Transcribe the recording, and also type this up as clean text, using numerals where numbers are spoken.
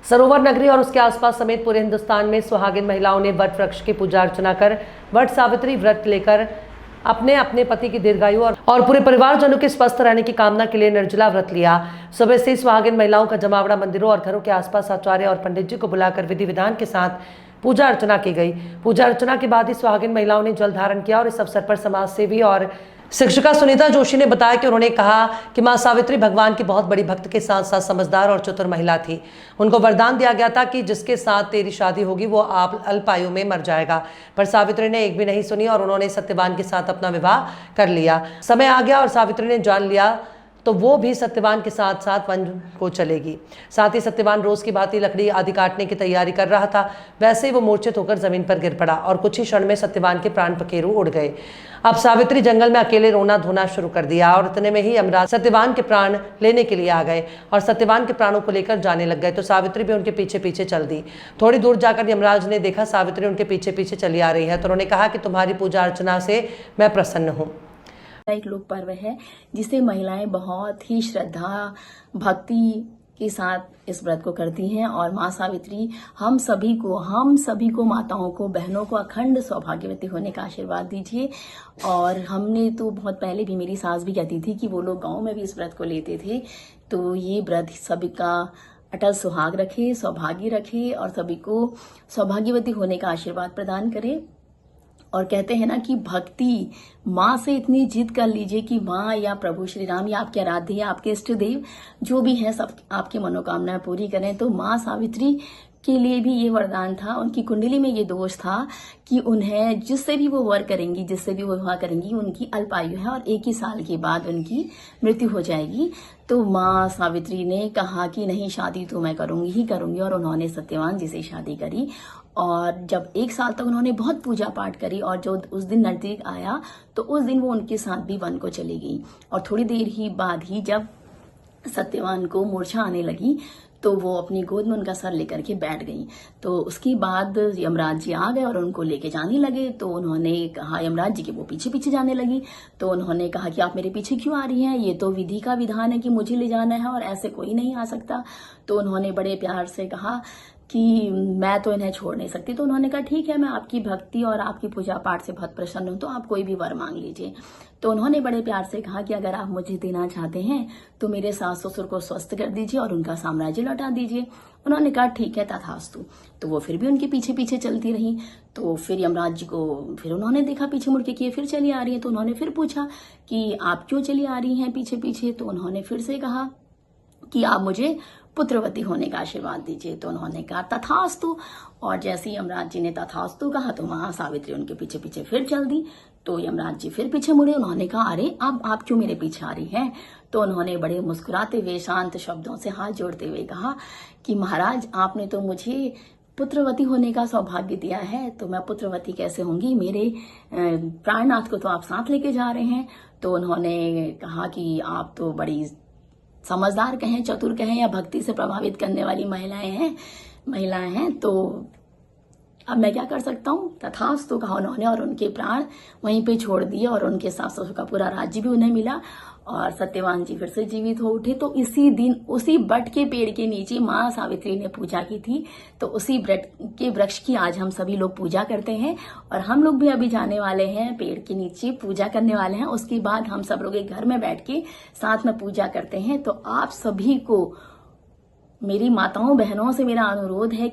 सरोवर नगरी और उसके आसपास समेत पूरे हिंदुस्तान में सुहागिन महिलाओं ने वट वृक्ष की पूजा अर्चना कर वट सावित्री व्रत लेकर अपने अपने पति की दीर्घायु और पूरे परिवारजनों के स्वस्थ रहने की कामना के लिए निर्जला व्रत लिया। सुबह से सुहागिन महिलाओं का जमावड़ा मंदिरों और घरों के आसपास आचार्य और पंडित जी को बुलाकर विधि विधान के साथ पूजा अर्चना की गई। पूजा अर्चना के बाद ही सुहागिन महिलाओं ने जल धारण किया और इस अवसर पर समाज सेवी और शिक्षिका सुनीता जोशी ने बताया कि उन्होंने कहा कि मां सावित्री भगवान की बहुत बड़ी भक्त के साथ साथ समझदार और चतुर महिला थी। उनको वरदान दिया गया था कि जिसके साथ तेरी शादी होगी वो आप अल्पायु में मर जाएगा, पर सावित्री ने एक भी नहीं सुनी और उन्होंने सत्यवान के साथ अपना विवाह कर लिया। समय आ गया और सावित्री ने जान लिया तो वो भी सत्यवान के साथ साथ वन को चलेगी। साथ ही सत्यवान रोज की भांति लकड़ी आदि काटने की तैयारी कर रहा था। वैसे ही वो मूर्छित होकर जमीन पर गिर पड़ा और कुछ ही क्षण में सत्यवान के प्राण पखेरु उड़ गए। अब सावित्री जंगल में अकेले रोना धोना शुरू कर दिया और इतने में ही यमराज सत्यवान के प्राण लेने के लिए आ गए और सत्यवान के प्राणों को लेकर जाने लग गए, तो सावित्री भी उनके पीछे पीछे चल दी। थोड़ी दूर जाकर यमराज ने देखा सावित्री उनके पीछे पीछे चली आ रही है, तो उन्होंने कहा कि तुम्हारी पूजा अर्चना से मैं प्रसन्न हूँ। एक लोक पर्व है जिसे महिलाएं बहुत ही श्रद्धा भक्ति के साथ इस व्रत को करती हैं और मां सावित्री हम सभी को माताओं को बहनों को अखंड सौभाग्यवती होने का आशीर्वाद दीजिए। और हमने तो बहुत पहले भी, मेरी सास भी कहती थी कि वो लोग गांव में भी इस व्रत को लेते थे, तो ये व्रत सभी का अटल सुहाग रखे, सौभाग्य रखे और सभी को सौभाग्यवती होने का आशीर्वाद प्रदान करे। और कहते हैं ना कि भक्ति माँ से इतनी जिद कर लीजिए कि माँ या प्रभु श्री राम या आपके आराध्य या आपके इष्ट देव जो भी हैं सब आपकी मनोकामनाएं पूरी करें। तो माँ सावित्री के लिए भी ये वरदान था, उनकी कुंडली में ये दोष था कि उन्हें जिससे भी वो वर करेंगी, जिससे भी वो विवाह करेंगी, उनकी अल्पायु है और 1 ही साल के बाद उनकी मृत्यु हो जाएगी। तो माँ सावित्री ने कहा कि नहीं, शादी तो मैं करूंगी ही करूंगी, और उन्होंने सत्यवान जी से शादी करी। और जब 1 साल तक उन्होंने बहुत पूजा पाठ करी और जो उस दिन नजदीक आया तो उस दिन वो उनके साथ भी वन को चली गई। और थोड़ी देर ही बाद ही जब सत्यवान को मूर्छा आने लगी तो वो अपनी गोद में उनका सर लेकर के बैठ गई। तो उसके बाद यमराज जी आ गए और उनको लेके जाने लगे। तो उन्होंने कहा, यमराज जी के वो पीछे पीछे जाने लगी, तो उन्होंने कहा कि आप मेरे पीछे क्यों आ रही हैं, ये तो विधि का विधान है कि मुझे ले जाना है और ऐसे कोई नहीं आ सकता। तो उन्होंने बड़े प्यार से कहा कि मैं तो इन्हें छोड़ नहीं सकती। तो उन्होंने कहा ठीक है, मैं आपकी भक्ति और आपकी पूजा पाठ से बहुत प्रसन्न हूं, तो आप कोई भी वर मांग लीजिए। तो उन्होंने बड़े प्यार से कहा कि अगर आप मुझे देना चाहते हैं तो मेरे सास ससुर को स्वस्थ कर दीजिए और उनका साम्राज्य लौटा दीजिए। उन्होंने कहा ठीक है, तथास्तु। तो वो फिर भी उनके पीछे पीछे चलती रही। तो फिर यमराज जी को फिर उन्होंने देखा पीछे मुड़ के कि ये फिर चली आ रही है। तो उन्होंने फिर पूछा कि आप क्यों चली आ रही हैं पीछे पीछे। तो उन्होंने फिर से कहा कि आप मुझे पुत्रवती होने का आशीर्वाद दीजिए। तो उन्होंने कहा तथास्तु। और जैसे ही यमराज जी ने तथास्तु कहा तो मां सावित्री उनके पीछे पीछे फिर चल दी। तो यमराज जी फिर पीछे मुड़े। उन्होंने कहा अरे अब आप क्यों मेरे पीछे आ रही हैं। तो उन्होंने बड़े मुस्कुराते हुए शांत शब्दों से हाथ जोड़ते हुए कहा कि महाराज, आपने तो मुझे पुत्रवती होने का सौभाग्य दिया है, तो मैं पुत्रवती कैसे होंगी, मेरे प्राणनाथ को तो आप साथ लेके जा रहे हैं। तो उन्होंने कहा कि आप तो बड़ी समझदार कहें, चतुर कहें या भक्ति से प्रभावित करने वाली महिलाएं हैं, तो अब मैं क्या कर सकता हूँ। तथास्तु कहा उन्होंने और उनके प्राण वहीं पे छोड़ दिए और उनके सास ससुर का पूरा राज्य भी उन्हें मिला और सत्यवान जी फिर से जीवित हो उठे। तो इसी दिन उसी बट के पेड़ के नीचे मां सावित्री ने पूजा की थी। तो उसी बट के वृक्ष की आज हम सभी लोग पूजा करते हैं और हम लोग भी अभी जाने वाले हैं पेड़ के नीचे पूजा करने वाले हैं। उसके बाद हम सब लोग एक घर में बैठ के साथ में पूजा करते हैं। तो आप सभी को, मेरी माताओं बहनों से मेरा अनुरोध है